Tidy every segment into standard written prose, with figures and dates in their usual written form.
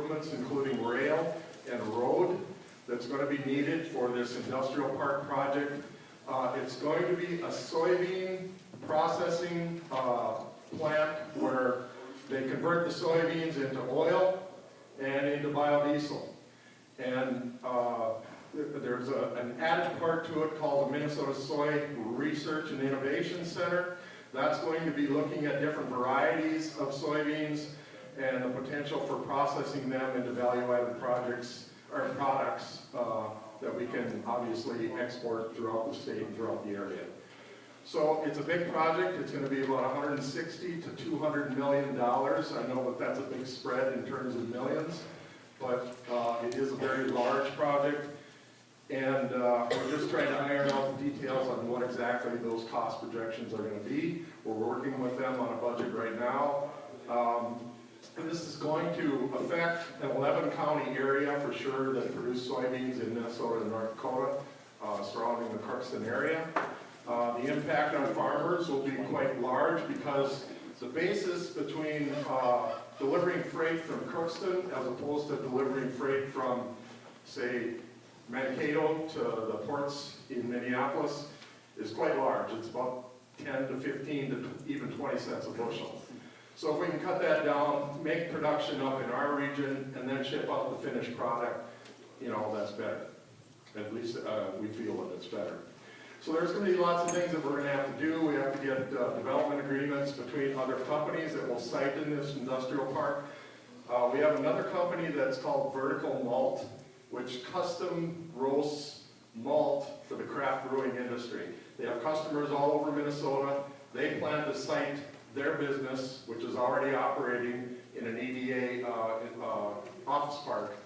improvements, including rail and road, that's going to be needed for this industrial park project. It's going to be a soybean processing plant where they convert the soybeans into oil and into biodiesel. And there's an added part to it called the Minnesota Soy Research and Innovation Center. That's going to be looking at different varieties of soybeans and the potential for processing them into value-added projects or products that we can obviously export throughout the state and throughout the area. So it's a big project. It's going to be about $160 to $200 million. I know that that's a big spread in terms of millions, but it is a very large project. And we're just trying to iron out the details on what exactly those cost projections are going to be. We're working with them on a budget right now. And this is going to affect an 11-county area for sure that produce soybeans in Minnesota and North Dakota, surrounding the Crookston area. The impact on farmers will be quite large because the basis between delivering freight from Crookston as opposed to delivering freight from, say, Mankato to the ports in Minneapolis is quite large. It's about 10 to 15 to even 20 cents a bushel. So if we can cut that down, make production up in our region, and then ship out the finished product, you know, that's better. At least we feel that it's better. So there's going to be lots of things that we're going to have to do. We have to get development agreements between other companies that will site in this industrial park. We have another company that's called Vertical Malt, which custom roasts malt for the craft brewing industry. They have customers all over Minnesota. They plan to site their business, which is already operating in an EDA office park.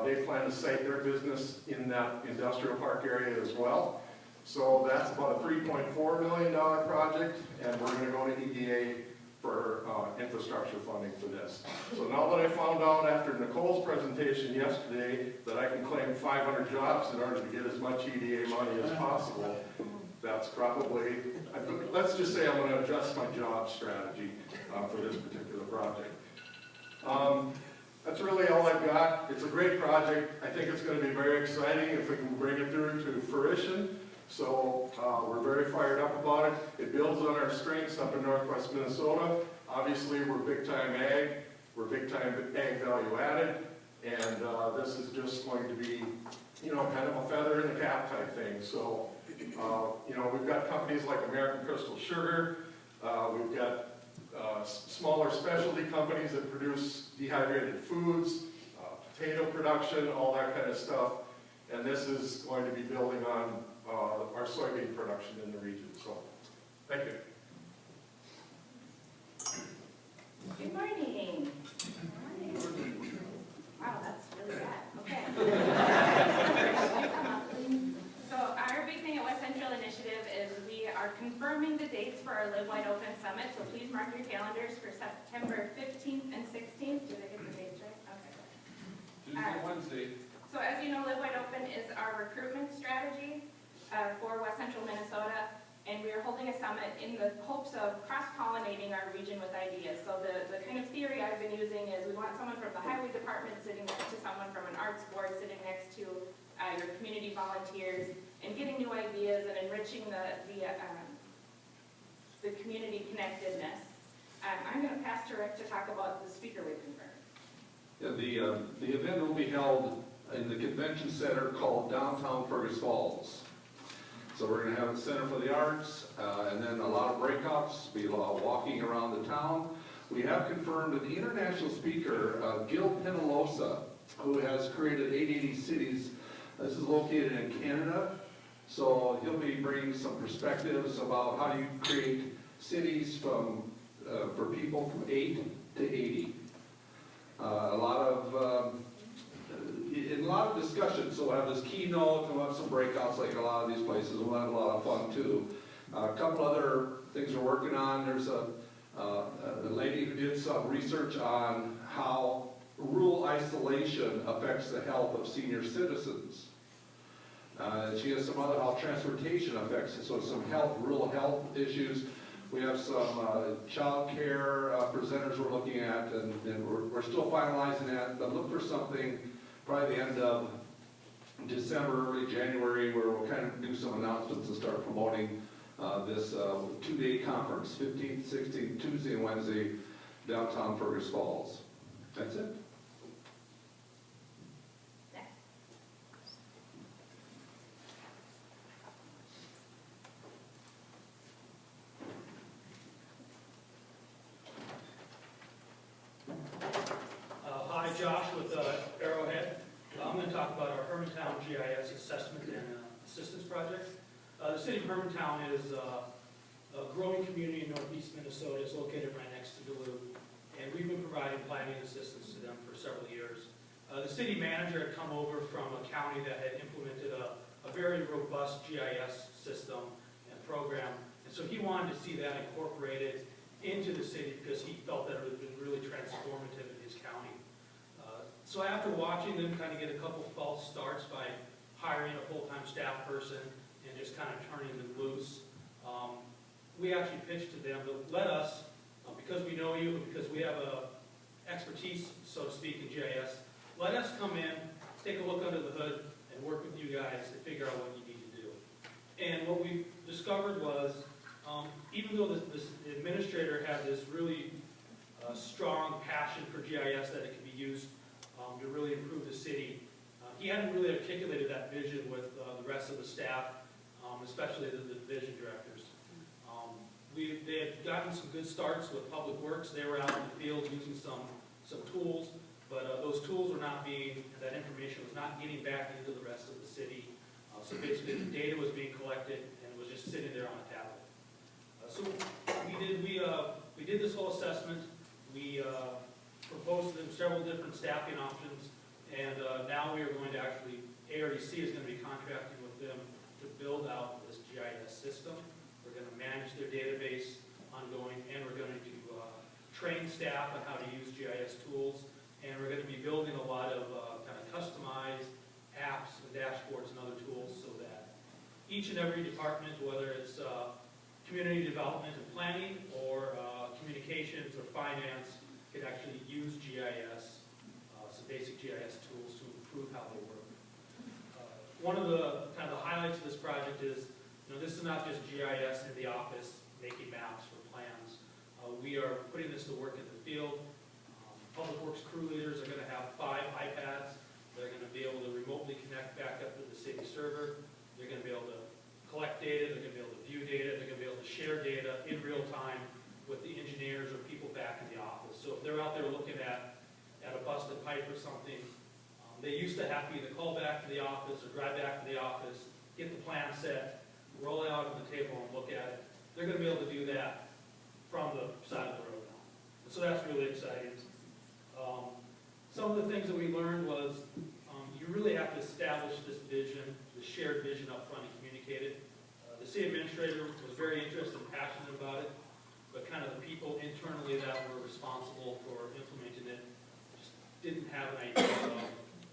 They plan to site their business in that industrial park area as well. So that's about a $3.4 million project, and we're going to go to EDA for infrastructure funding for this. So now that I found out after Nicole's presentation yesterday that I can claim 500 jobs in order to get as much EDA money as possible, that's probably, let's just say I'm going to adjust my job strategy for this particular project. That's really all I've got. It's a great project. I think it's going to be very exciting if we can bring it through to fruition. So we're very fired up about it. It builds on our strengths up in Northwest Minnesota. Obviously, we're big-time ag. We're big-time ag value added. And this is just going to be, you know, kind of a feather in the cap type thing. So, you know, we've got companies like American Crystal Sugar. We've got smaller specialty companies that produce dehydrated foods, potato production, all that kind of stuff. And this is going to be building on our soybean production in the region. So, thank you. Good morning. Good morning. Wow, that's really bad. Okay. So our big thing at West Central Initiative is we are confirming the dates for our Live Wide Open Summit. So please mark your calendars for September 15th and 16th. Did I get the dates right? Okay. Tuesday, Wednesday. So as you know, Live Wide Open is our recruitment strategy for West Central Minnesota, and we are holding a summit in the hopes of cross-pollinating our region with ideas. So the kind of theory I've been using is we want someone from the highway department sitting next to someone from an arts board sitting next to your community volunteers, and getting new ideas and enriching the community connectedness. I'm going to pass to Rick to talk about the speaker we confirmed. Yeah, the event will be held in the convention center called Downtown Fergus Falls. So we're going to have a Center for the Arts, and then a lot of breakouts, be walking around the town. We have confirmed an international speaker, Gil Penalosa, who has created 880 Cities. This is located in Canada. So he'll be bringing some perspectives about how do you create cities from for people from 8 to 80. In a lot of discussion, so we'll have this keynote, and we'll have some breakouts like a lot of these places, we'll have a lot of fun too. A couple other things we're working on. There's a lady who did some research on how rural isolation affects the health of senior citizens. She has some other how transportation affects it, so some rural health issues. We have some child care presenters we're looking at, and we're still finalizing that, but look for something probably the end of December, early January, where we'll kind of do some announcements and start promoting this two-day conference, 15th, 16th, Tuesday and Wednesday, downtown Fergus Falls. That's it. Hi, Josh with Arrowhead. I'm going to talk about our Hermantown GIS assessment and assistance project. The city of Hermantown is a growing community in northeast Minnesota. It's located right next to Duluth, and we've been providing planning assistance to them for several years. The city manager had come over from a county that had implemented a very robust GIS system and program, and so he wanted to see that incorporated into the city because he felt that it had been really transformative in his county. So after watching them kind of get a couple false starts by hiring a full-time staff person and just kind of turning them loose, we actually pitched to them to let us, because we know you, because we have a expertise, so to speak, in GIS, let us come in, take a look under the hood, and work with you guys to figure out what you need to do. And what we discovered was, even though this administrator had this really strong passion for GIS that it could be used to really improve the city, he hadn't really articulated that vision with the rest of the staff, especially the division directors. They had gotten some good starts with Public Works. They were out in the field using some tools, but those tools were not being, that information was not getting back into the rest of the city. So basically the data was being collected and it was just sitting there on a tablet. So we did this whole assessment. We proposed to them several different staffing options, and now we are going to actually, ARDC is going to be contracting with them to build out this GIS system. We're going to manage their database ongoing, and we're going to train staff on how to use GIS tools, and we're going to be building a lot of kind of customized apps and dashboards and other tools so that each and every department, whether it's community development and planning or communications or finance, could actually use GIS, some basic GIS tools to improve how they work. One of the kind of the highlights of this project is, this is not just GIS in the office making maps for plans. We are putting this to work in the field. Public Works crew leaders are going to have 5 iPads. They're going to be able to remotely connect back up to the city server. They're going to be able to collect data. They're going to be able to view data. They're going to be able to share data in real time with the engineers or people back in the office. So if they're out there looking at a busted pipe or something, they used to have to either call back to the office or drive back to the office, get the plan set, roll it out on the table and look at it. They're going to be able to do that from the side of the road now. So that's really exciting. Some of the things that we learned was you really have to establish this vision, the shared vision up front and communicate it. The city administrator was very interested and passionate about it, but kind of the people internally that were responsible for implementing it just didn't have an idea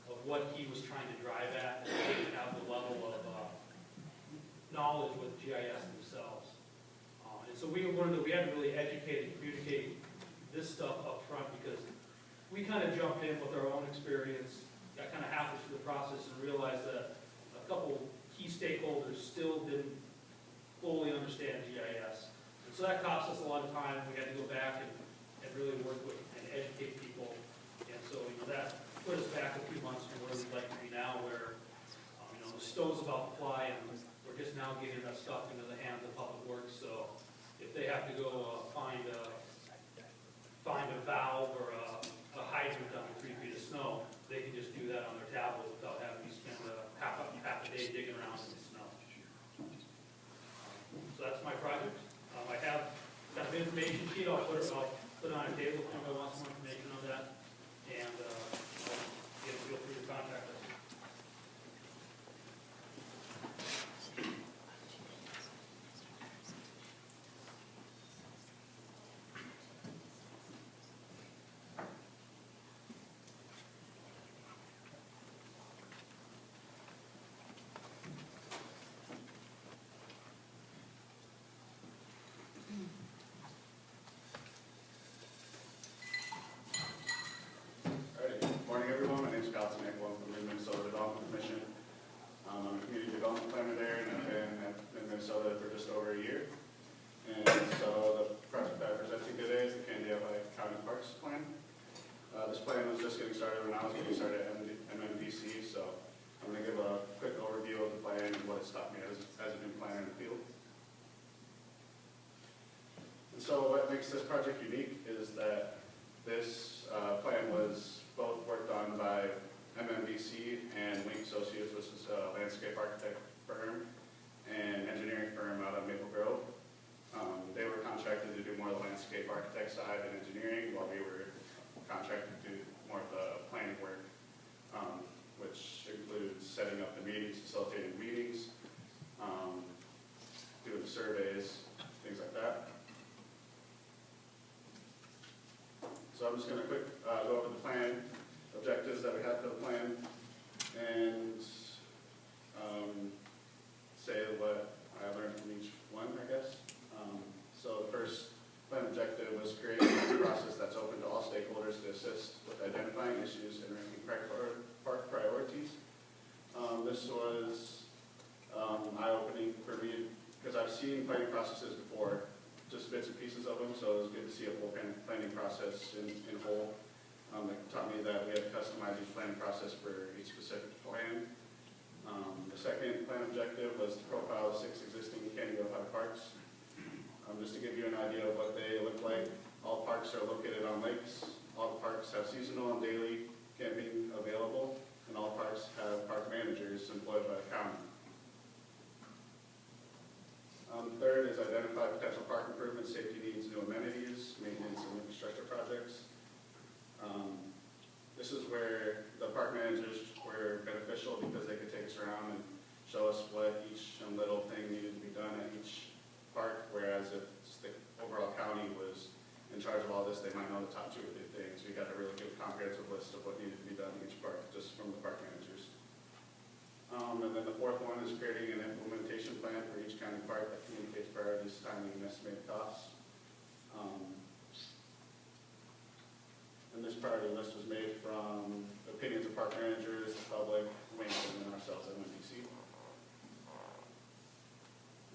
of what he was trying to drive at, and they didn't have the level of knowledge with GIS themselves. And so we learned that we had to really educate and communicate this stuff up front because we kind of jumped in with our own experience, got kind of halfway through the process and realized that a couple key stakeholders still didn't fully understand GIS. And so that cost us a lot of time. We had to go back and really work with and educate people. And so that put us back a few months from where we'd like to be now, where the stove's about to fly and we're just now getting that stuff into the hands of Public Works. So if they have to go find a valve or a hydrant under 3 feet of snow, they can just do that on their tablet without having to spend half a day digging around in the snow. So that's my project. I have got an information sheet. I'll put it on a table if anybody wants more information on that. And feel free to contact us. started when I was getting started at MMDC, so I'm going to give a quick overview of the plan and what it's taught me as a new planner in the field. And so what makes this project unique is that this plan was both worked on by MMDC and Link Associates, which is a landscape architect firm and engineering firm out of Maple Grove. They were contracted to do more of the landscape architect side and engineering, while we were contracted to do more of the planning work, which includes setting up the meetings, facilitating meetings, doing surveys, things like that. So I'm just going to quick go over the plan, objectives that we have for the plan, and say what I learned from each one, I guess. So the first plan objective was create a process that's open to all stakeholders to assist with identifying issues and ranking park priorities. This was eye-opening for me because I've seen planning processes before, just bits and pieces of them, so it was good to see a full planning process in whole. It taught me that we had to customize each planning process for each specific plan. The second plan objective was to profile 6 existing Canyon High parks. Just to give you an idea of what they look like, all parks are located on lakes. All the parks have seasonal and daily camping available, and all parks have park managers employed by the county. Third is identify potential park improvements, safety needs, new amenities, maintenance, and infrastructure projects. This is where the park managers were beneficial because they could take us around and show us what each little thing needed to be done at each park, whereas if the overall county was in charge of all this, they might know the top 2 or 3 things. We got a really good comprehensive list of what needed to be done in each park, just from the park managers. And then the fourth one is creating an implementation plan for each county park that communicates priorities, timing, and estimated costs. And this priority list was made from opinions of park managers, the public, Wayne, and ourselves at MDC.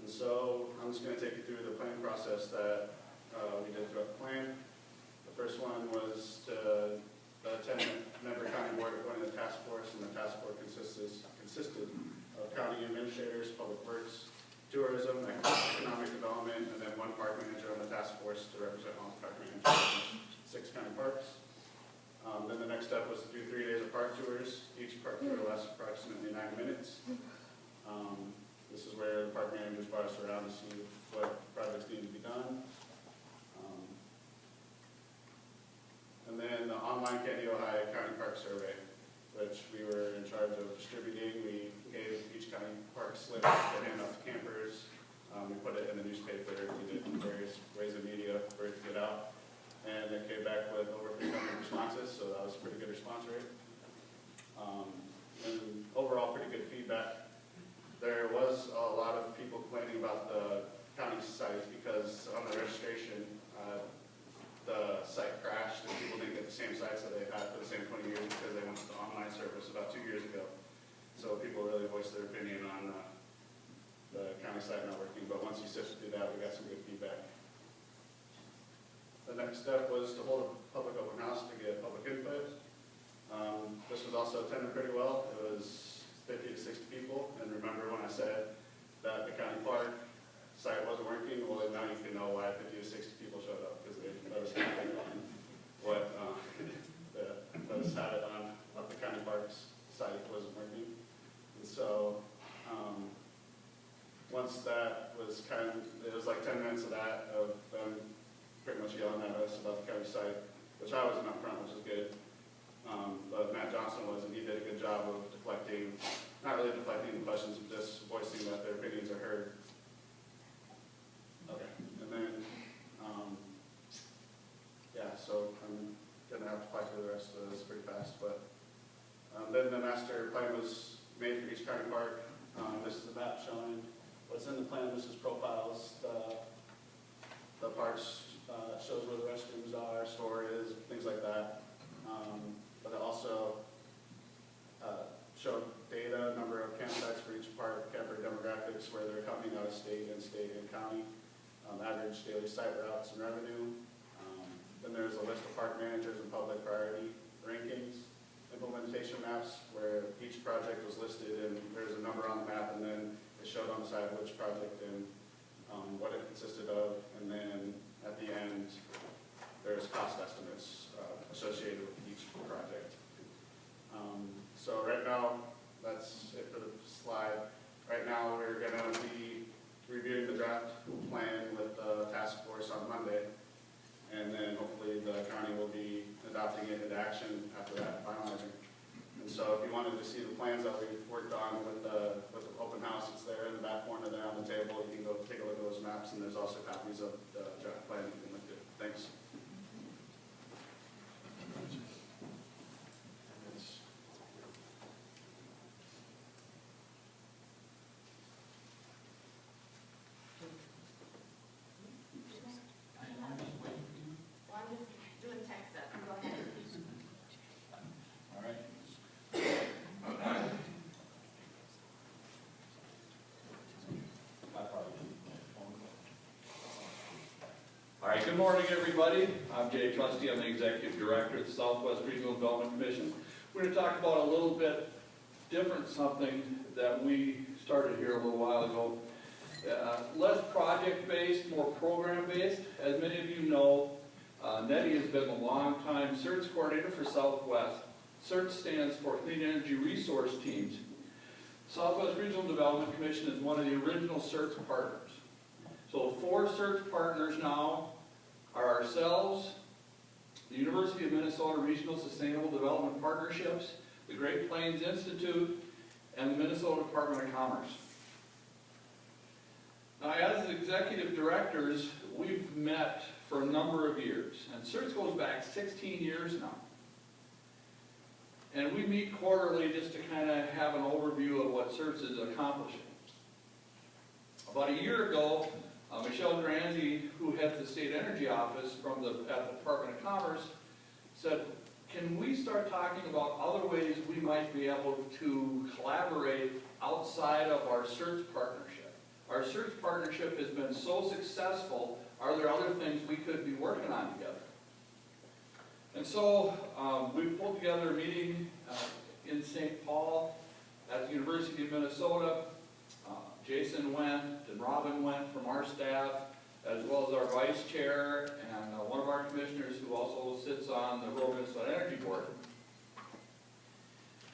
And so I'm just going to take you through the planning process that we did throughout the plan. The first one was the 10-member county board appointed a task force, and the task force consisted of county administrators, public works, tourism, economic development, and then 1 park manager on the task force to represent all the park managers in 6 county parks. Then the next step was to do 3 days of park tours. Each park tour lasts approximately 9 minutes. This is where the park managers brought us around to see what projects need to be done. And then the online Canyon Ohio County Park Survey, which we were in charge of distributing. We gave each county park slips to hand out to campers. We put it in the newspaper. We did various ways of media for it to get out. And it came back with over 300 responses, so that was a pretty good response rate. And overall, pretty good feedback. There was a lot of people complaining about the county site because on the registration, the site crashed and people didn't get the same sites that they've had for the same 20 years because they went to the online service about 2 years ago. So people really voiced their opinion on the county site not working, but once you sifted through that, we got some good feedback. The next step was to hold a public open house to get public input. This was also attended pretty well. It was 50 to 60 people, and remember when I said that the county park site wasn't working? Well, now you can know why 50 to 60 people showed up, because they let us have it on what let us have it on what the county parks site wasn't working. And so once that was it was like 10 minutes of that, of them pretty much yelling at us about the county site, which I wasn't up front, which was good. But Matt Johnson was, and he did a good job of deflecting, not really deflecting the questions, but just voicing that their opinions are heard. Okay, and then, yeah, so I'm gonna have to fly through the rest of this pretty fast, but then the master plan was made for each county park. This is a map showing what's in the plan. This is profiles. The parks shows where the restrooms are, store is, things like that. But it also showed data, number of campsites for each park, camper demographics, where they're coming out of state and county, average daily site routes and revenue. Then there's a list of park managers and public priority rankings. showed on the side which project and what it consisted of, and then at the end, there's cost estimates associated with each project. So right now, that's it for the slide. Right now, we're going to be reviewing the draft plan with the task force on Monday, and then hopefully the county will be adopting it into action after that, finalizing. And so if you wanted to see the plans that we've worked on with the open house, it's there in the back corner there on the table. You can go take a look at those maps, and there's also copies of the draft plan you can look at. Thanks. Well, I'm just doing tech stuff. Go ahead. All right. All right, good morning, everybody. I'm Jay Trusty. I'm the Executive Director of the Southwest Regional Development Commission. We're going to talk about a little bit different something that we started here a little while ago. Less project-based, more program-based. As many of you know, Nettie has been a long-time search coordinator for Southwest. CERT stands for Clean Energy Resource Teams. Southwest Regional Development Commission is one of the original search partners. So 4 search partners now are ourselves, the University of Minnesota Regional Sustainable Development Partnerships, the Great Plains Institute, and the Minnesota Department of Commerce. Now, as executive directors, we've met for a number of years, and CERT goes back 16 years now. And we meet quarterly just to kind of have an overview of what CERT is accomplishing. About a year ago, Michelle Granzi, who heads the State Energy Office at the Department of Commerce, said, can we start talking about other ways we might be able to collaborate outside of our search partnership? Our search partnership has been so successful, are there other things we could be working on together? And so we pulled together a meeting in St. Paul at the University of Minnesota. Jason went and Robin went from our staff, as well as our vice chair and one of our commissioners who also sits on the Rural Minnesota Energy Board,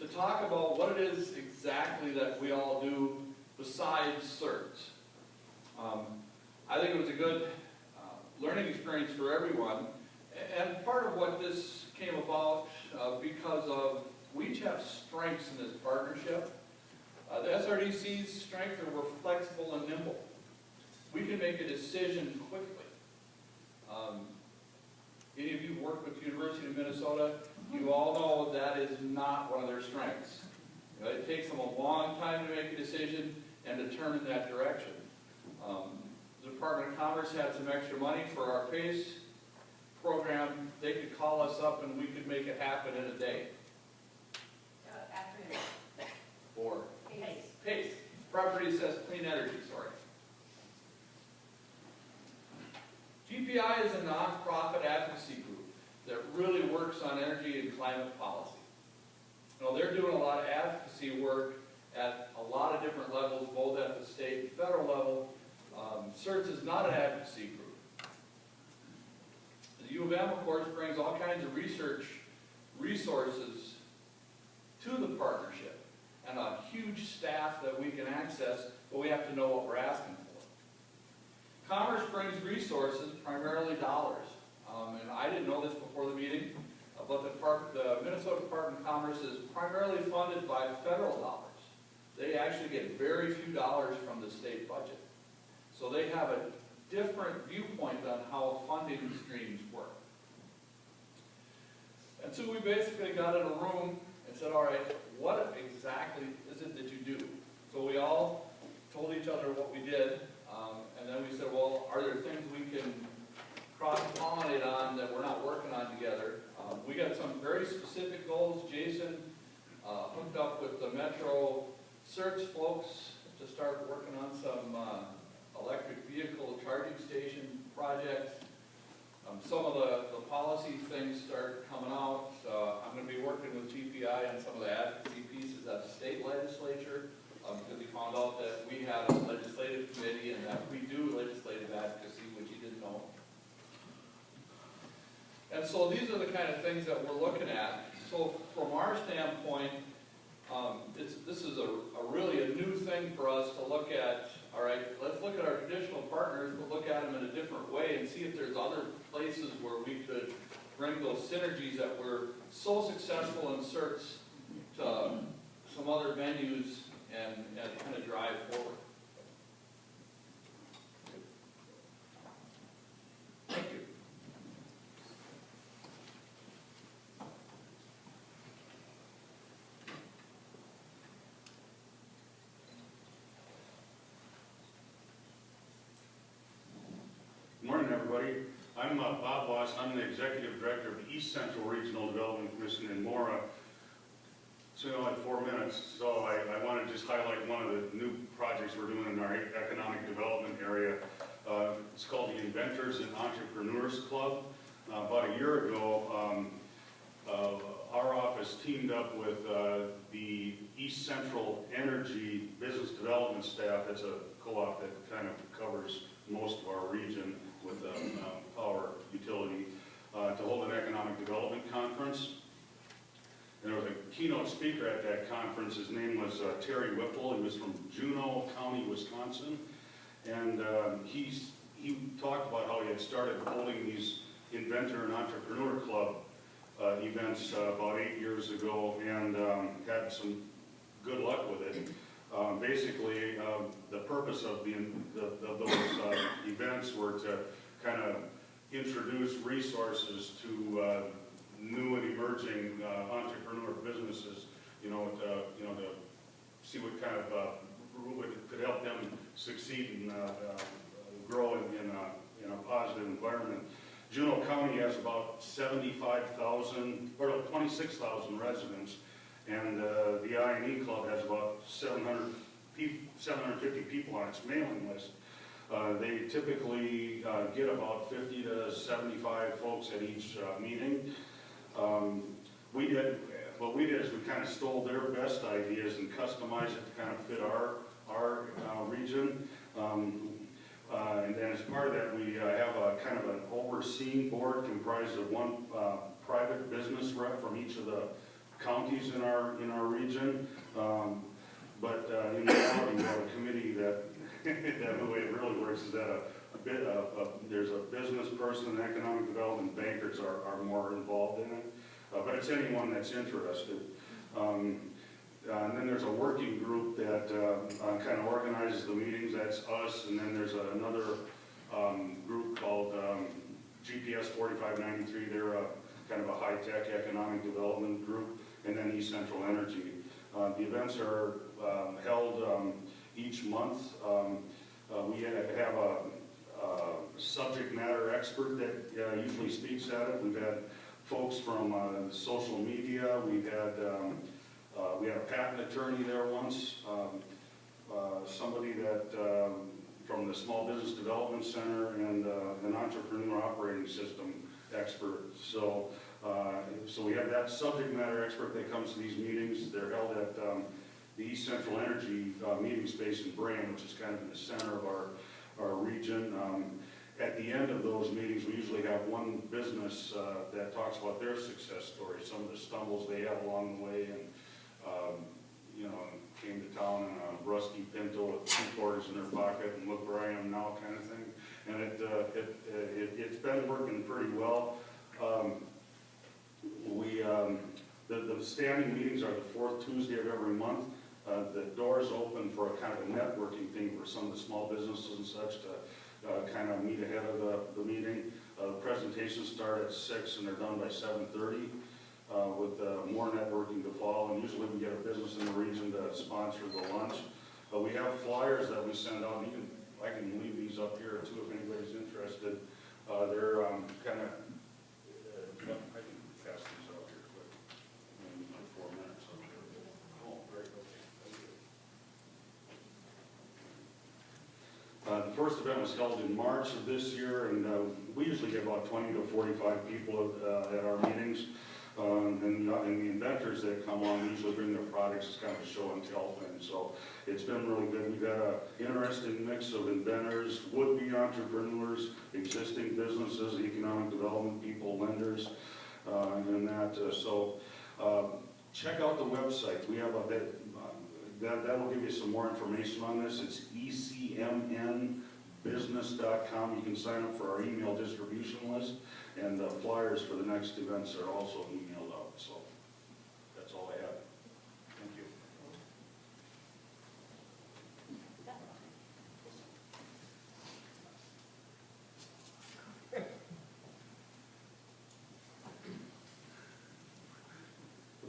to talk about what it is exactly that we all do besides CERTs. I think it was a good learning experience for everyone, and part of what this came about because of we each have strengths in this partnership. The SRDC's strength are we're flexible and nimble. We can make a decision quickly. Any of you who work with the University of Minnesota, you all know that is not one of their strengths. It takes them a long time to make a decision and determine that direction. The Department of Commerce had some extra money for our PACE program. They could call us up and we could make it happen in a day. Afternoon. Or Pace. PACE. Property says clean energy, sorry. GPI is a nonprofit advocacy group that really works on energy and climate policy. You know, they're doing a lot of advocacy work at a lot of different levels, both at the state and federal level. CERT is not an advocacy group. The U of M, of course, brings all kinds of research resources to the partnership and a huge staff that we can access, but we have to know what we're asking for. Commerce brings resources, primarily dollars. And I didn't know this before the meeting, but the Minnesota Department of Commerce is primarily funded by federal dollars. They actually get very few dollars from the state budget. So they have a different viewpoint on how funding streams work. And so we basically got in a room and said, all right, what exactly is it that you do? So we all told each other what we did, and then we said, well, are there things we can cross-pollinate on that we're not working on together? We got some very specific goals. Jason hooked up with the Metro Search folks to start working on some electric vehicle charging station projects. Some of the policy things start coming out. I'm going to be working with GPI on some of the advocacy pieces at the state legislature because we found out that we had a And so these are the kind of things that we're looking at. So from our standpoint, this is a really a new thing for us to look at. All right, let's look at our traditional partners, but look at them in a different way and see if there's other places where we could bring those synergies that were so successful in certs to some other venues and kind of drive forward. Thank you. Good morning, everybody. I'm Bob Voss. I'm the Executive Director of the East Central Regional Development Commission in Mora. So we only have 4 minutes, so I want to just highlight one of the new projects we're doing in our economic development area. It's called the Inventors and Entrepreneurs Club. About a year ago, our office teamed up with the East Central Energy Business Development staff. It's a co-op that kind of covers most of our region with power utility to hold an economic development conference. And there was a keynote speaker at that conference. His name was Terry Whipple. He was from Juneau County, Wisconsin. And he talked about how he had started holding these Inventor and Entrepreneur Club events about 8 years ago and had some good luck with it. Basically, the purpose of those events were to kind of introduce resources to new and emerging entrepreneur businesses, to see what kind of could help them succeed and grow in a positive environment. Juneau County has about 75,000 or 26,000 residents, and the I&E Club has about 750 people on its mailing list. They typically get about 50 to 75 folks at each meeting. What we did is we kind of stole their best ideas and customized it to kind of fit our region. And then as part of that, we have a kind of an overseeing board comprised of one private business rep from each of the counties in our region. But in reality, we have a committee that the way it really works is that there's a business person and economic development bankers are more involved in it. But it's anyone that's interested. And then there's a working group that kind of organizes the meetings. That's us. And then there's another group called GPS 4593. They're kind of a high-tech economic development group. And then East Central Energy. The events are held each month. We have a subject matter expert that usually speaks at it. We've had folks from social media. We had a patent attorney there once, somebody that from the Small Business Development Center, and an entrepreneur operating system expert. So we have that subject matter expert that comes to these meetings. They're held at the East Central Energy meeting space in Brand, which is kind of in the center of our region. At the end of those meetings, we usually have one business that talks about their success story, some of the stumbles they had along the way, and came to town in a rusty Pinto with 2 quarters in their pocket, and look where I am now, kind of thing. And it's been working pretty well. The standing meetings are the 4th Tuesday of every month. The doors open for a kind of a networking thing for some of the small businesses and such to kind of meet ahead of the meeting. Presentations start at 6 and they're done by 7:30 with more networking to follow. And usually we get a business in the region to sponsor the lunch. We have flyers that we send out. I can leave these up here too if anybody's interested. They're kind of, I can pass these out here quick. In like 4 minutes up here. Oh, great, okay. The first event was held in March of this year, and we usually get about 20 to 45 people at our meetings. And the inventors that come on usually bring their products as kind of a show and tell thing. So it's been really good. We've got an interesting mix of inventors, would-be entrepreneurs, existing businesses, economic development people, lenders, and that. Check out the website. We have a bit, that'll give you some more information on this. It's ecmnbusiness.com. You can sign up for our email distribution list, and the flyers for the next events are also emailed out. So that's all I have. Thank you.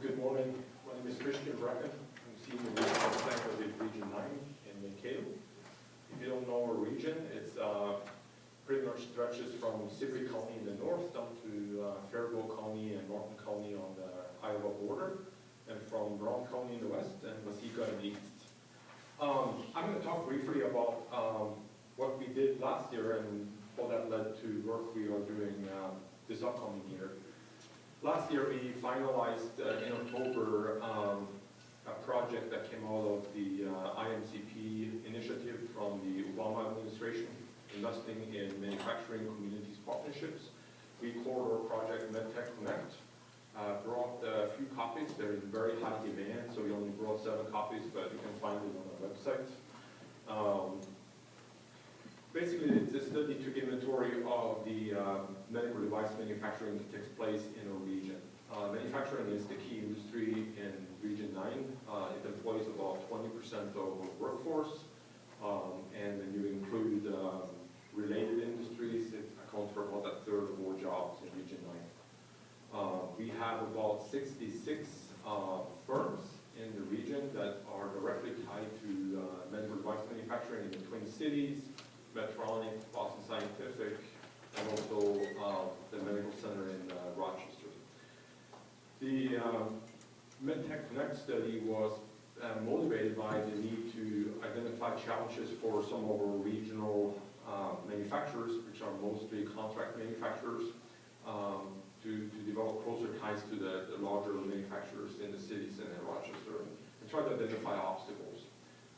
Good morning. My name is Christian Brecken. I'm Senior Regional Planner with Region 9 in Mankato. If you don't know our region, it's pretty much stretches from Sibley County in the north down to Faribault County and Norton County on the Iowa border, and from Brown County in the west and Waseca in the east. I'm going to talk briefly about what we did last year and how that led to work we are doing this upcoming year. Last year we finalized in October a project that came out of the IMCP initiative from the Obama administration, investing in manufacturing communities partnerships. We called our project MedTech Connect. Brought a few copies. They're in very high demand, so we only brought 7 copies, but you can find it on our website. Basically, it's a study to inventory of the medical device manufacturing that takes place in our region. Manufacturing is the key industry in Region 9. It employs about 20% of our workforce, and when you include related industries, it accounts for about a third of all jobs in Region 9. We have about 66 firms in the region that are directly tied to medical device manufacturing in the Twin Cities, Medtronic, Boston Scientific, and also the Medical Center in Rochester. The MedTech Connect study was motivated by the need to identify challenges for some of our regional manufacturers, which are mostly contract manufacturers, to develop closer ties to the larger manufacturers in the cities and in Rochester, and try to identify obstacles.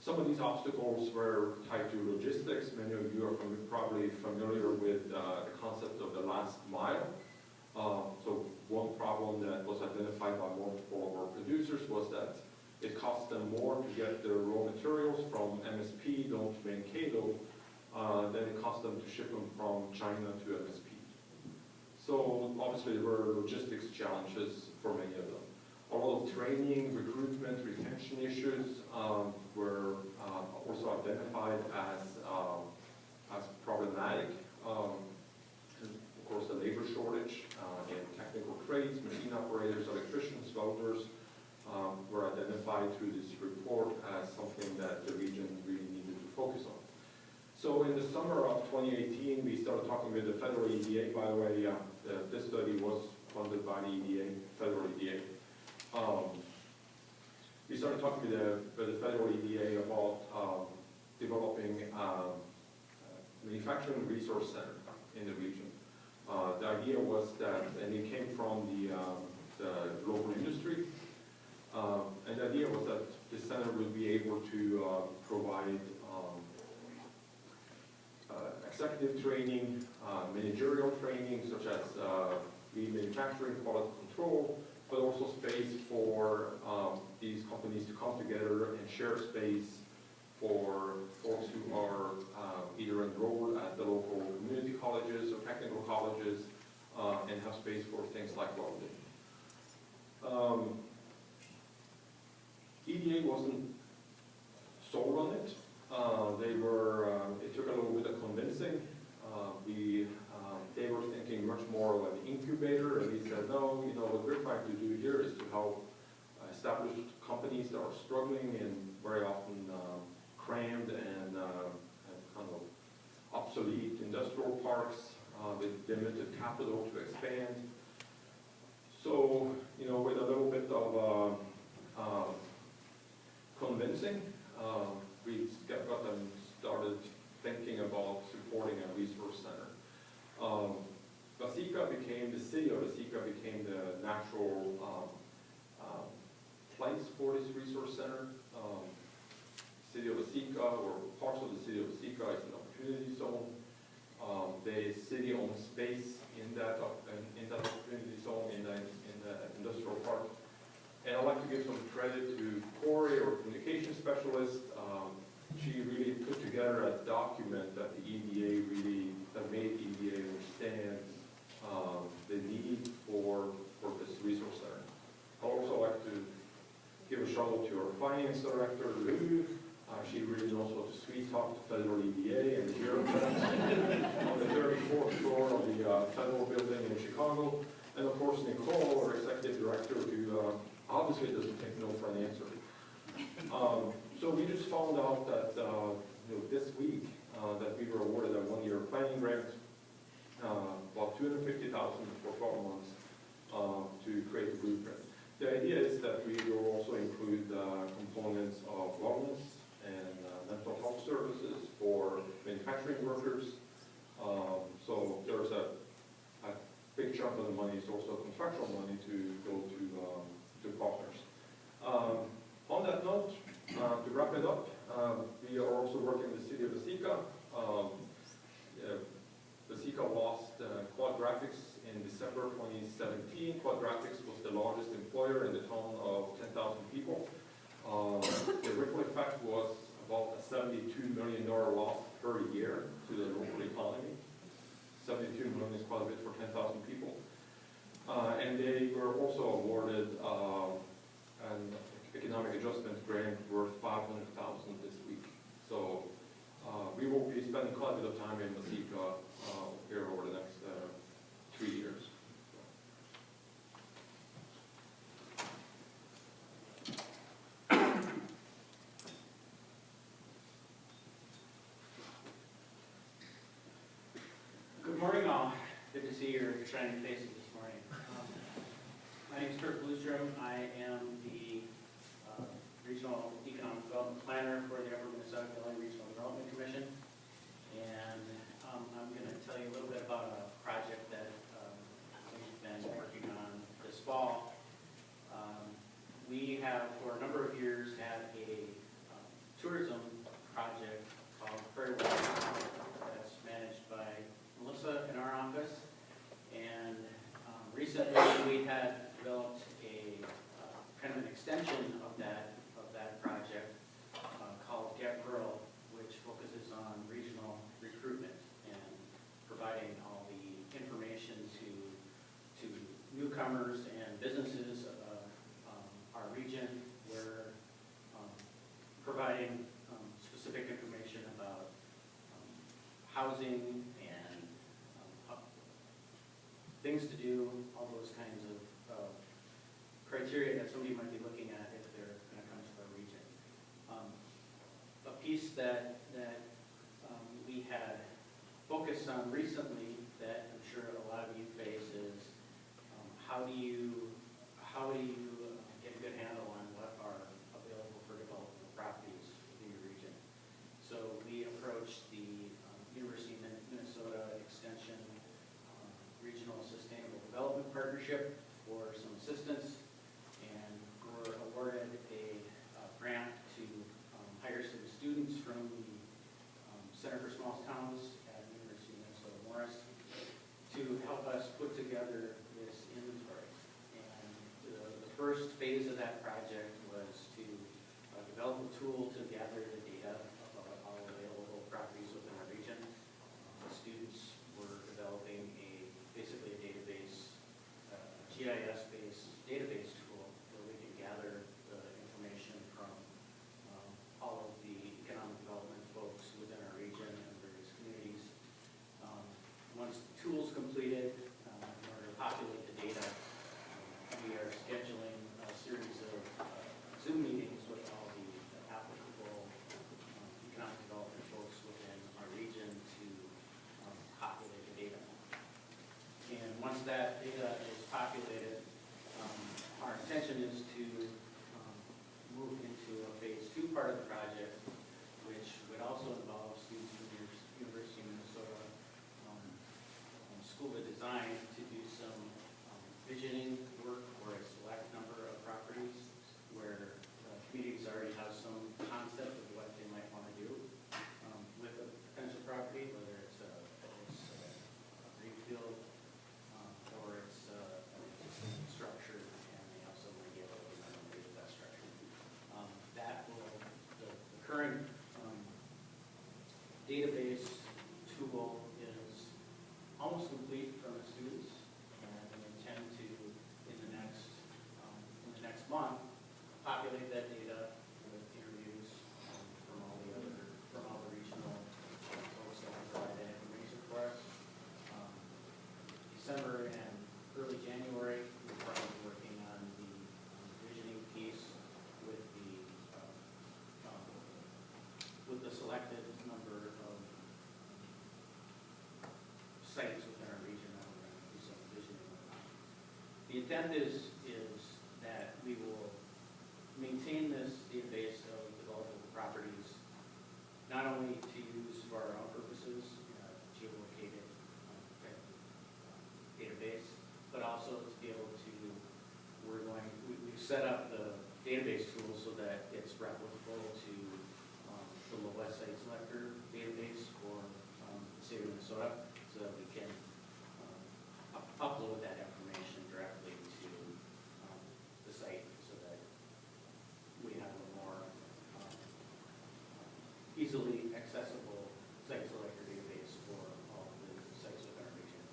Some of these obstacles were tied to logistics. Many of you are probably familiar with the concept of the last mile. So one problem that was identified by multiple of our producers was that it cost them more to get their raw materials from MSP down to Mankato than it cost them to ship them from China to MSP. So obviously there were logistics challenges for many of them. A lot of training, recruitment, retention issues were also identified as problematic. And of course, the labor shortage in technical trades, machine operators, electricians, welders were identified through this report as something that the region really needed to focus on. So in the summer of 2018, we started talking with the federal EDA. By the way, this study was funded by the EDA, federal EDA. We started talking with the federal EDA about developing a manufacturing resource center in the region. The idea was that, and it came from the local industry, and the idea was that the center would be able to provide executive training, managerial training, such as lean manufacturing, quality control, but also space for these companies to come together and share space for folks who are either enrolled at the local community colleges or technical colleges and have space for things like welding. EDA wasn't sold on it. It took a little bit of convincing. They were thinking much more of an incubator, and we said, no, what we're trying to do here is to help established companies that are struggling and very often crammed and kind of obsolete industrial parks with limited capital to expand. So, with a little bit of convincing, we got them started thinking about supporting a resource center. The city of Waseca became the natural rights for this resource center. City of Waseca, or parts of the city of Waseca, is an opportunity zone. The city owns space in that opportunity zone in the industrial park. And I'd like to give some credit to Corey, our communication specialist. She really put together a document that the EDA that made EDA understand the need for this resource center. I'd also like to give a shout out to our finance director, Lou. She really knows how to sweet talk to federal EDA and bureaucrats on the 34th floor of the federal building in Chicago. And of course, Nicole, our executive director, who obviously doesn't take no for an answer. So we just found out that this week that we were awarded a one-year planning grant, about $250,000 for 12 months to create the blueprint. The idea is that we will also include components of wellness and mental health services for manufacturing workers. So there's a big chunk of the money is also contractual money to go to partners. On that note, to wrap it up, we are also working with the city of Waseca. Waseca lost Quad Graphics in December 2017. Quad Graphics was the largest employer in the town of 10,000 people. The ripple effect was about a $72 million loss per year to the local economy. 72 million is quite a bit for 10,000 people. And they were also awarded an economic adjustment grant worth $500,000 this week. So we will be spending quite a bit of time in Waseca here over the next 3 years. Good morning, all. Good to see your shining faces this morning. My name is Kurt Bluestrom. I am the Regional Economic Development Planner for the Upper Minnesota Valley Regional Development Commission. And I'm going to tell you a little bit about a project that we've been working on this fall. We have, for a number of years, had a tourism project called Prairie Walk that's managed by Melissa in our office, and recently we had developed a kind of an extension of that project called Get Rural, which focuses on regional recruitment and providing all the information to newcomers and businesses of our region. We're providing specific information about housing and things to do, all those kinds of criteria that somebody might be looking at if they're going to come to our region. A piece that we had focused on recently that I'm sure a lot of you face is how do you get a good handle on what are available for development properties in your region. So we approached the University of Minnesota Extension Regional Sustainable Development Partnership for some assistance, and were awarded a grant to hire some students from the Center for Small Towns at the University of Minnesota Morris to help us put together this inventory. And the first phase of that project was to develop a tool to gather the data about all available properties within our region. The students were developing basically a database, GIS-based database tool where we can gather the information from all of the economic development folks within our region and various communities. Once the tool's completed, in order to populate the data, we are scheduling a series of Zoom meetings with all the applicable economic development folks within our region to populate the data. And once that data is populated, our intention is to move into a phase 2 part of the project, which would also involve students from the University of Minnesota School of Design to do some visioning work for a select number of properties where current database tool is almost complete from the students, and we intend to, in the next month, populate that data with interviews from all the regional folks that can provide that information for us. December and early January, we're probably working on the visioning piece with the selected number of sites within our region that we're going to do some visioning on. The intent is that we will maintain this database of developable properties, not only to use for our own purposes, geolocated database, but also to be able to, we've set up the database tool so that it's replicable to the West Side Selector database for the state of Minnesota, so that we can upload that information directly to the site, so that we have a more easily accessible site selector database for all the sites within our region.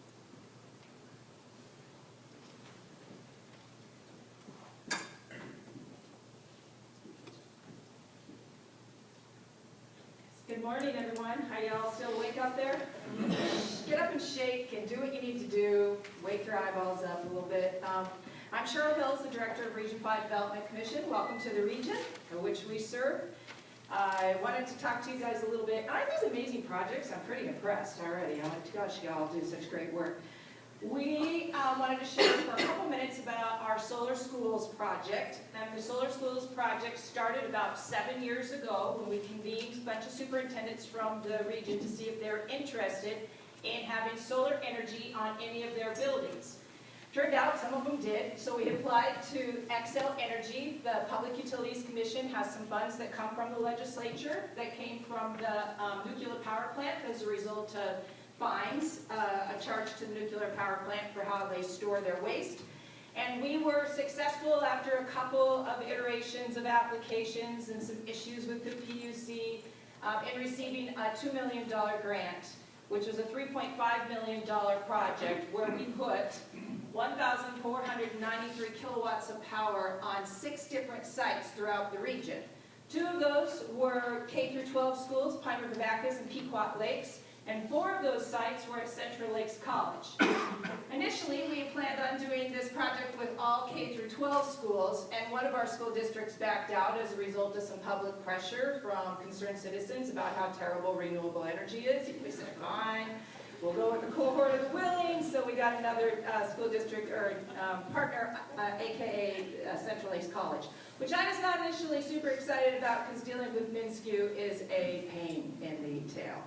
Good morning, everyone. How y'all still awake out there? Get up and shake and do what you need to do. Wake your eyeballs up a little bit. I'm Cheryl Hills, the Director of Region 5 Development Commission. Welcome to the region for which we serve. I wanted to talk to you guys a little bit. I have these amazing projects. I'm pretty impressed already. I'm like, gosh, y'all do such great work. We wanted to share for a couple minutes about our Solar Schools project. And the Solar Schools project started about 7 years ago when we convened a bunch of superintendents from the region to see if they're interested in having solar energy on any of their buildings. Turned out some of them did, so we applied to Xcel Energy. The Public Utilities Commission has some funds that come from the legislature that came from the nuclear power plant as a result of fines, a charge to the nuclear power plant for how they store their waste. And we were successful after a couple of iterations of applications and some issues with the PUC in receiving a $2 million grant, which was a $3.5 million project where we put 1,493 kilowatts of power on 6 different sites throughout the region. 2 of those were K-12 schools, Pine River Backus and Pequot Lakes, and 4 of those sites were at Central Lakes College. Initially, we planned on doing this project with all K-12 schools, and one of our school districts backed out as a result of some public pressure from concerned citizens about how terrible renewable energy is. We said, fine, we'll go with the cohort of the willing, so we got another school district or partner, aka Central Lakes College, which I was not initially super excited about because dealing with MnSCU is a pain in the tail.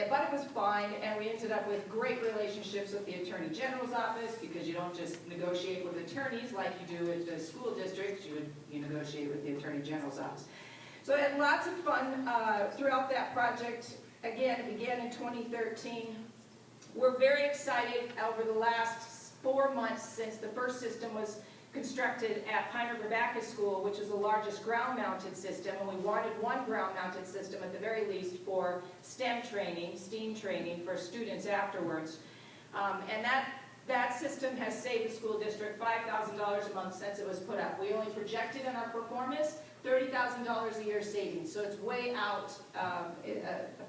But it was fine, and we ended up with great relationships with the Attorney General's office, because you don't just negotiate with attorneys like you do with the school districts, you negotiate with the Attorney General's office. So I had lots of fun throughout that project. Again, it began in 2013. We're very excited over the last 4 months since the first system was constructed at Pine River Backus School, which is the largest ground-mounted system, and we wanted one ground-mounted system at the very least for STEM training, STEAM training for students afterwards. And that system has saved the school district $5,000 a month since it was put up. We only projected in our performance $30,000 a year savings, so it's way out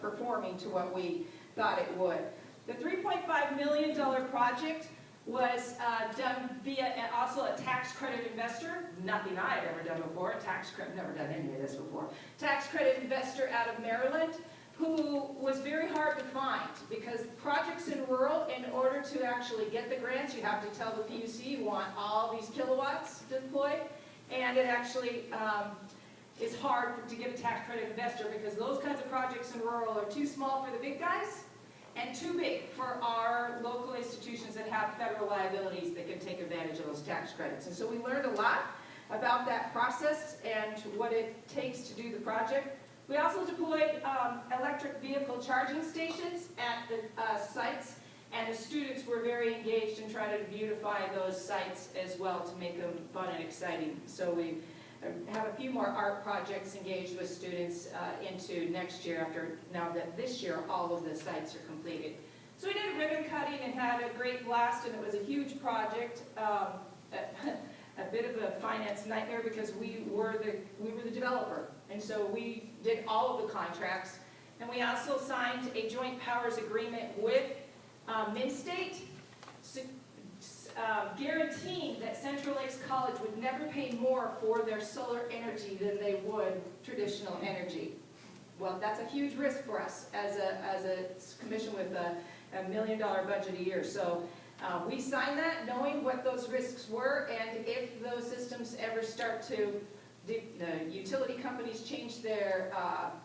performing to what we thought it would. The $3.5 million project was done via also a tax credit investor, nothing I had ever done before, never done any of this before. Tax credit investor out of Maryland, who was very hard to find, because projects in rural, in order to actually get the grants, you have to tell the PUC you want all these kilowatts deployed, and it actually is hard to get a tax credit investor because those kinds of projects in rural are too small for the big guys, and too big for our local institutions that have federal liabilities that can take advantage of those tax credits. And so we learned a lot about that process and what it takes to do the project. We also deployed electric vehicle charging stations at the sites, and the students were very engaged in trying to beautify those sites as well to make them fun and exciting. So we have a few more art projects engaged with students into next year now that this year all of the sites are completed. So we did a ribbon cutting and had a great blast, and it was a huge project. A bit of a finance nightmare because we were the developer, and so we did all of the contracts, and we also signed a joint powers agreement with Minstate, guaranteeing that Central Lakes College would never pay more for their solar energy than they would traditional energy. Well, that's a huge risk for us as a commission with a $1 million budget a year. So we signed that knowing what those risks were, and if those systems ever start to, the utility companies change their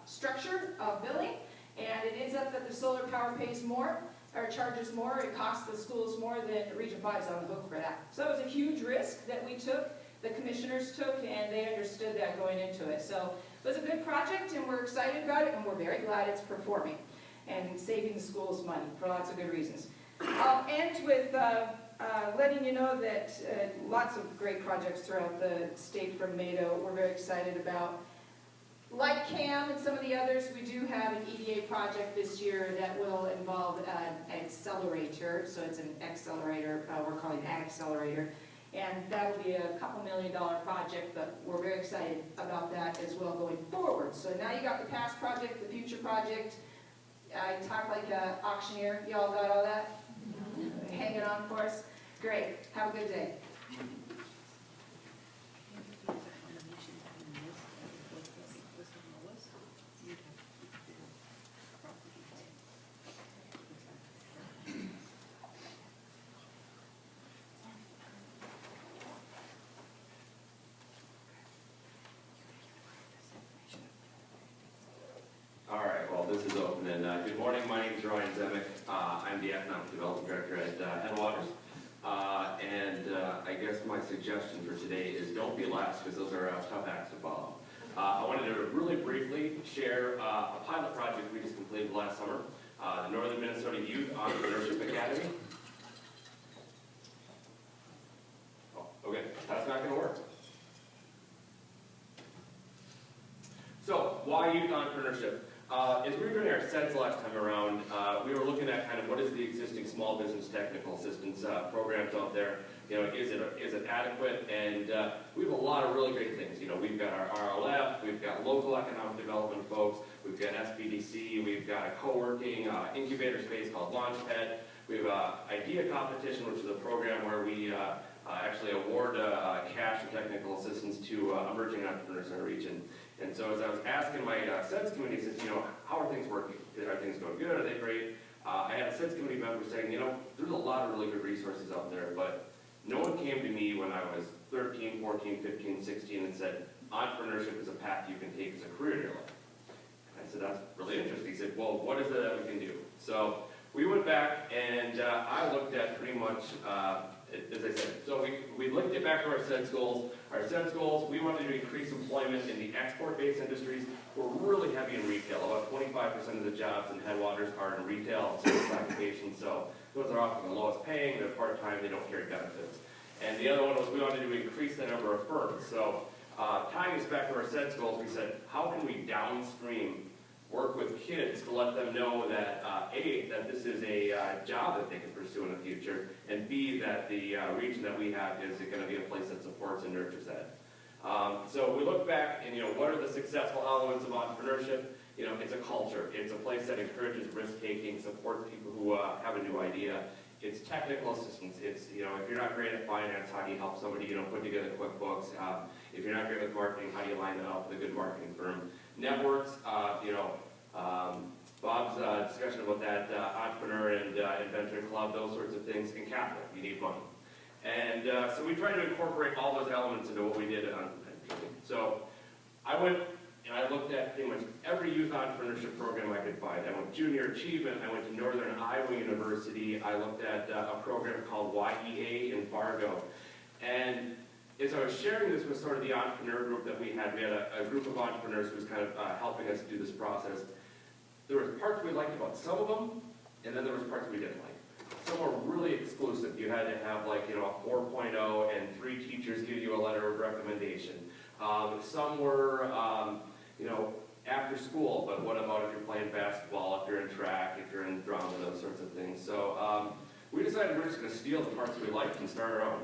structure of billing, and it ends up that the solar power pays more, or charges more, it costs the schools more, then Region 5 is on the hook for that. So it was a huge risk that we took, the commissioners took, and they understood that going into it. So it was a good project, and we're excited about it, and we're very glad it's performing and saving the schools money for lots of good reasons. I'll end with letting you know that lots of great projects throughout the state from MATO we're very excited about. Like CAM and some of the others, we do have an EDA project this year that will involve an accelerator. So it's an accelerator, we're calling it an accelerator. And that will be a $2 million project, but we're very excited about that as well going forward. So now you got the past project, the future project. I talk like an auctioneer. Y'all got all that? Hang it on for us? Great. Have a good day. All right, well, this is open, and good morning, my name is Ryan Zemek. I'm the Economic Development Director at Headwaters. I guess my suggestion for today is don't be last, because those are tough acts to follow. I wanted to really briefly share a pilot project we just completed last summer, the Northern Minnesota Youth Entrepreneurship Academy. Oh, okay, that's not going to work. So, why youth entrepreneurship? As we were doing our sets last time around, we were looking at kind of what is the existing small business technical assistance programs out there. You know, is it adequate? And we have a lot of really great things. You know, we've got our RLF, we've got local economic development folks, we've got SBDC, we've got a co-working incubator space called Launchpad. We have Idea Competition, which is a program where we actually award cash and technical assistance to emerging entrepreneurs in our region. And so as I was asking my SEDS committee, I said, you know, how are things working? Are things going good? Are they great? I had a SEDS committee member saying, you know, there's a lot of really good resources out there, but no one came to me when I was 13, 14, 15, 16 and said, entrepreneurship is a path you can take as a career in your life. And I said, that's really interesting. He said, well, what is it that we can do? So we went back and I looked at pretty much, as I said, so we looked at back to our SEDS goals. Our SEDS goals, we wanted to increase employment in the export-based industries. We're really heavy in retail. About 25% of the jobs in Headwaters are in retail and service occupations, so those are often the lowest paying, they're part-time, they don't carry benefits. And the other one was we wanted to increase the number of firms. So tying this back to our SEDS goals, we said, how can we downstream work with kids to let them know that, A, that this is a job that they can pursue in the future, and B, that the region that we have is going to be a place that supports and nurtures that. So we look back and, you know, what are the successful elements of entrepreneurship? You know, it's a culture. It's a place that encourages risk-taking, supports people who have a new idea. It's technical assistance. It's, you know, if you're not great at finance, how do you help somebody, you know, put together QuickBooks? If you're not great with marketing, how do you line that up with a good marketing firm? Networks, you know, Bob's discussion about that entrepreneur and inventor club, those sorts of things, and capital. You need money. And so we try to incorporate all those elements into what we did on So I went and I looked at pretty much every youth entrepreneurship program I could find. I went Junior Achievement, I went to Northern Iowa University, I looked at a program called YEA in Fargo. And as I was sharing this with sort of the entrepreneur group that we had a group of entrepreneurs who was kind of helping us do this process. There were parts we liked about some of them, and then there was parts we didn't like. Some were really exclusive. You had to have, like, you know, a 4.0 and 3 teachers give you a letter of recommendation. Some were, after school, but what about if you're playing basketball, if you're in track, if you're in drama, those sorts of things. So we decided we're just going to steal the parts we liked and start our own.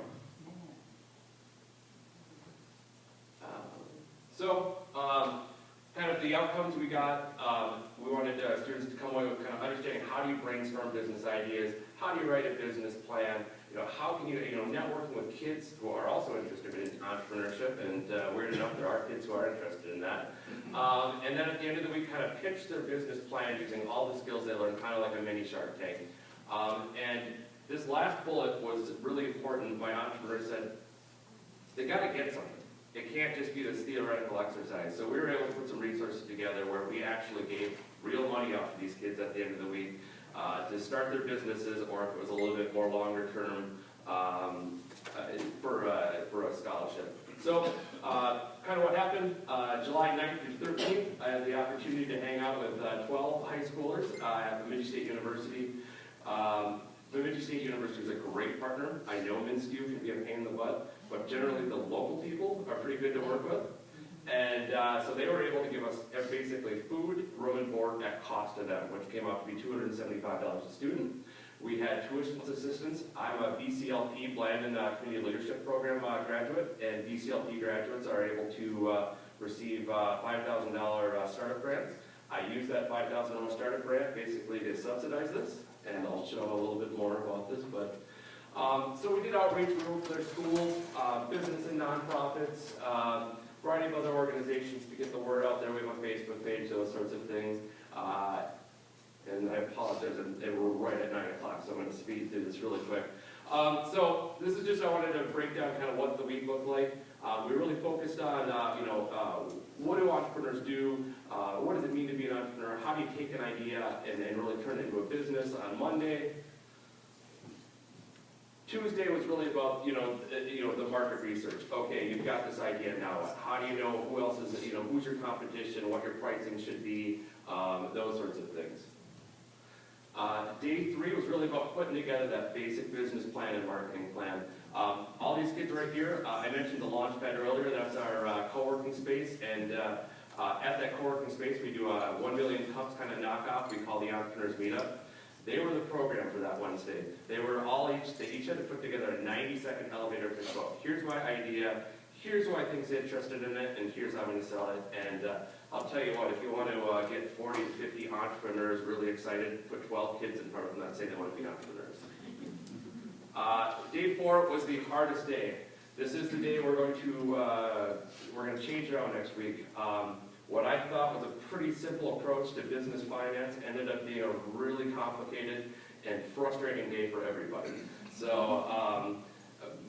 Kind of the outcomes we got, we wanted students to come away with kind of understanding how do you brainstorm business ideas, how do you write a business plan, how can you, networking with kids who are also interested in entrepreneurship, and weird enough, there are kids who are interested in that. And then at the end of the week, kind of pitch their business plan using all the skills they learned, kind of like a mini Shark Tank. And this last bullet was really important. My entrepreneur said, they got to get something. It can't just be this theoretical exercise. So we were able to put some resources together where we actually gave real money out to these kids at the end of the week to start their businesses, or if it was a little bit more longer term, for a scholarship. So kind of what happened, July 9th through 13th, I had the opportunity to hang out with 12 high schoolers at Bemidji State University. Bemidji State University is a great partner. I know Minskew can be a pain in the butt, but generally the local people are pretty good to work with. And so they were able to give us basically food, room, and board at cost to them, which came out to be $275 a student. We had tuition assistance. I'm a BCLP, Blandon Community Leadership Program graduate, and BCLP graduates are able to receive $5,000 startup grants. I use that $5,000 startup grant basically to subsidize this, and I'll show a little bit more about this. But so we did outreach. We worked with their schools, business and nonprofits, variety of other organizations to get the word out there. We have a Facebook page, those sorts of things. And I apologize, and we're right at 9 o'clock, so I'm going to speed through this really quick. So this is just, I wanted to break down kind of what the week looked like. We really focused on, what do entrepreneurs do? What does it mean to be an entrepreneur? How do you take an idea and really turn it into a business on Monday? Tuesday was really about, the market research. Okay, you've got this idea, now what? How do you know who else is, who's your competition, what your pricing should be, those sorts of things. Day 3 was really about putting together that basic business plan and marketing plan. All these kids right here, I mentioned the launch pad earlier, that's our co-working space, and at that co-working space we do a 1 million cups kind of knockoff we call the Entrepreneurs Meetup. They were the program for that Wednesday. They each had to put together a 90-second elevator pitch about, here's my idea, here's who I think's interested in it, and here's how I'm going to sell it. And I'll tell you what, if you want to get 40 to 50 entrepreneurs really excited, put 12 kids in front of them that say they want to be entrepreneurs. Day 4 was the hardest day. This is the day we're going to change around next week. What I thought was a pretty simple approach to business finance ended up being a really complicated and frustrating day for everybody. So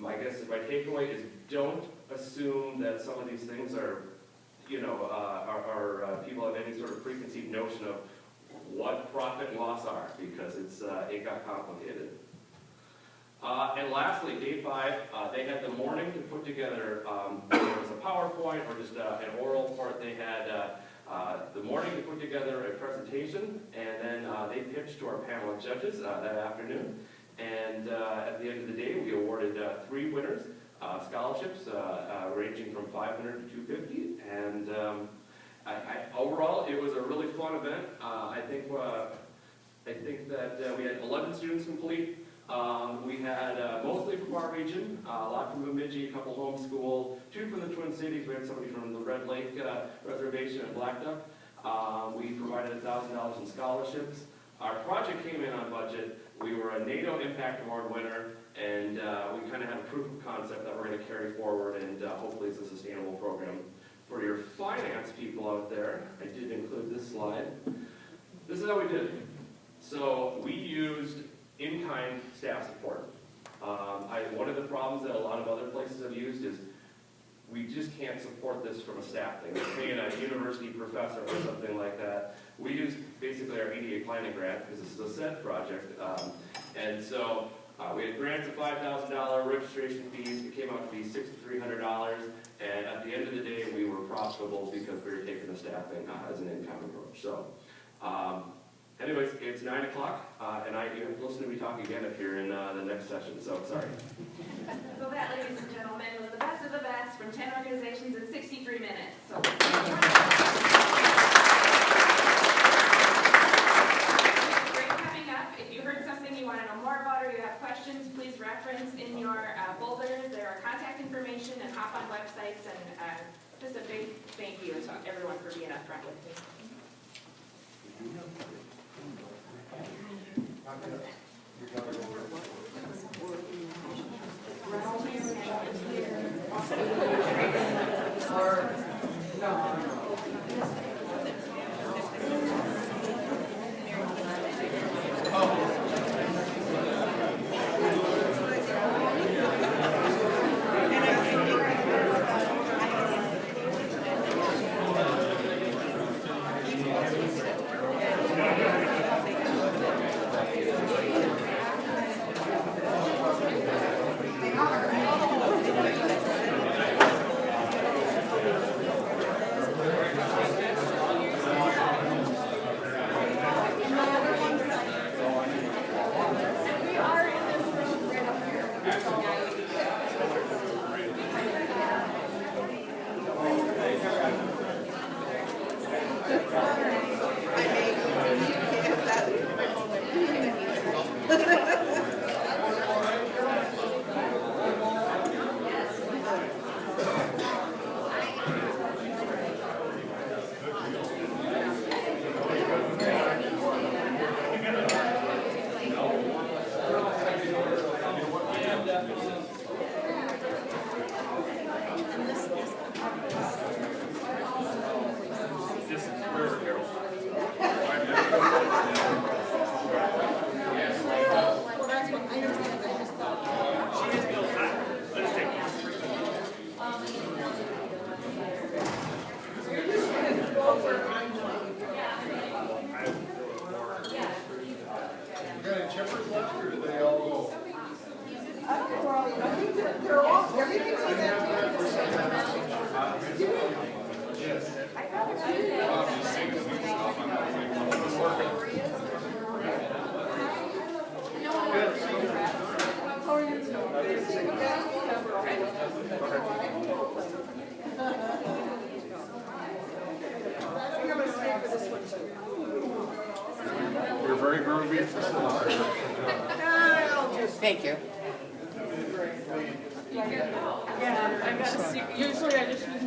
my takeaway is don't assume that some of these things are, people have any sort of preconceived notion of what profit and loss are, because it got complicated. And lastly, day 5, they had the morning to put together, whether it was a PowerPoint or just an oral part. They had the morning to put together a presentation, and then they pitched to our panel of judges that afternoon. And at the end of the day, we awarded 3 winners, scholarships ranging from $500 to $250. And overall, it was a really fun event. I think that we had 11 students complete. We had mostly from our region, a lot from Bemidji, a couple homeschooled, 2 from the Twin Cities. We had somebody from the Red Lake Reservation at Black Duck. We provided $1,000 in scholarships. Our project came in on budget. We were a NATO Impact Award winner, and we kind of had a proof of concept that we're going to carry forward, and hopefully it's a sustainable program. For your finance people out there, I did include this slide. This is how we did it. So we used in-kind staff support. One of the problems that a lot of other places have used is we just can't support this from a staff thing. We're paying a university professor or something like that. We used basically our EDA planning grant because this is a SET project. And so we had grants of $5,000, registration fees. It came out to be $6,300. And at the end of the day, we were profitable because we were taking the staffing as an in-kind approach. So Anyways, it's 9 o'clock, and you have to listen to me talk again if you're in the next session, so sorry. So that, ladies and gentlemen, was the best of the best from 10 organizations in 63 minutes. So. Coming up, if you heard something you want to know more about or you have questions, please reference in your folders. There are contact information and hop on websites, and just a big thank you to everyone for being up front with me. We're very groovy. Thank you. Yeah, I gotta see, usually I just use